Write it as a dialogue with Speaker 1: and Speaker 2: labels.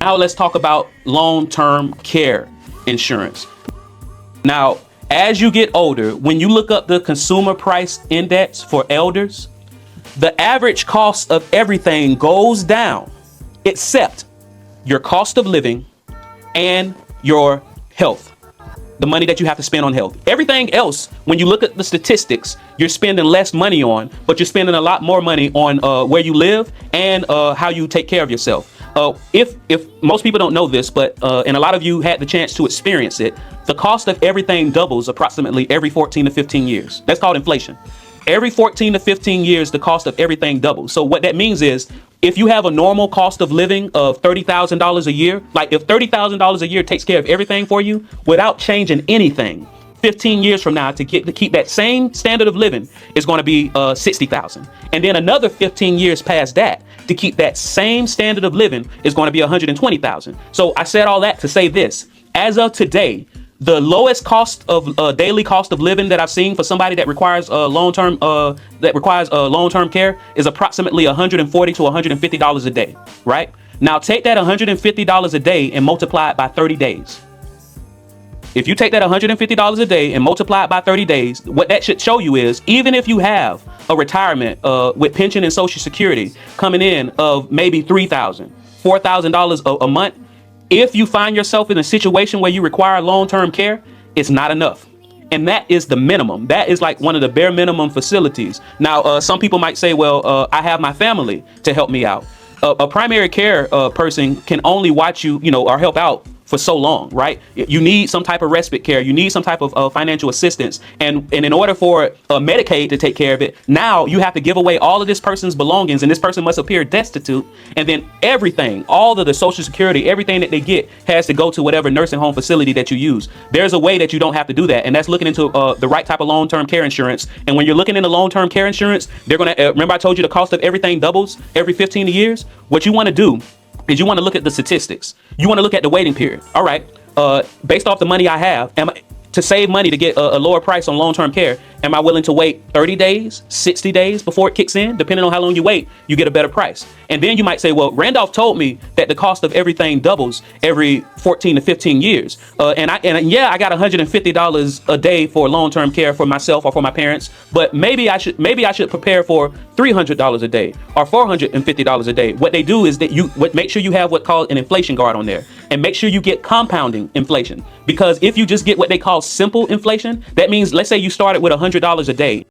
Speaker 1: Now let's talk about long-term care insurance. Now, as you get older, when you look up the consumer price index for elders, the average cost of everything goes down except your cost of living and your health, the money that you have to spend on health. Everything else, when you look at the statistics, you're spending less money on, but you're spending a lot more money on where you live and how you take care of yourself. If most people don't know this, but and a lot of you had the chance to experience it, the cost of everything doubles approximately every 14 to 15 years. That's called inflation. Every 14 to 15 years, the cost of everything doubles. So what that means is, if you have a normal cost of living of $30,000 a year, like if $30,000 a year takes care of everything for you without changing anything, 15 years from now to keep that same standard of living is going to be $60,000. And then another 15 years past that to keep that same standard of living is going to be $120,000. So I said all that to say this: as of today, the lowest cost of daily cost of living that I've seen for somebody that requires long-term care is approximately $140 to $150 a day. Right now, take that $150 a day and multiply it by 30 days. If you take that $150 a day and multiply it by 30 days, what that should show you is, even if you have a retirement with pension and Social Security coming in of maybe $3,000, $4,000 a month, if you find yourself in a situation where you require long-term care, it's not enough. And that is the minimum. That is like one of the bare minimum facilities. Now, some people might say, well, I have my family to help me out. A primary care person can only watch you, or help out for so long, right? You need some type of respite care. You need some type of financial assistance. And in order for Medicaid to take care of it, now you have to give away all of this person's belongings, and this person must appear destitute. And then everything, all of the Social Security, everything that they get has to go to whatever nursing home facility that you use. There's a way that you don't have to do that. And that's looking into the right type of long-term care insurance. And when you're looking into long-term care insurance, they're going to, remember I told you the cost of everything doubles every 15 years? What you want to do is you want to look at the statistics. You want to look at the waiting period. All right, based off the money I have, to save money to get a lower price on long-term care, am I willing to wait 30 days, 60 days before it kicks in? Depending on how long you wait, you get a better price. And then you might say, well, Randolph told me that the cost of everything doubles every 14 to 15 years. And I got $150 a day for long-term care for myself or for my parents, but maybe I should prepare for $300 a day or $450 a day. What they do is that make sure you have what's called an inflation guard on there, and make sure you get compounding inflation. Because if you just get what they call simple inflation, that means, let's say you started with $100 a day.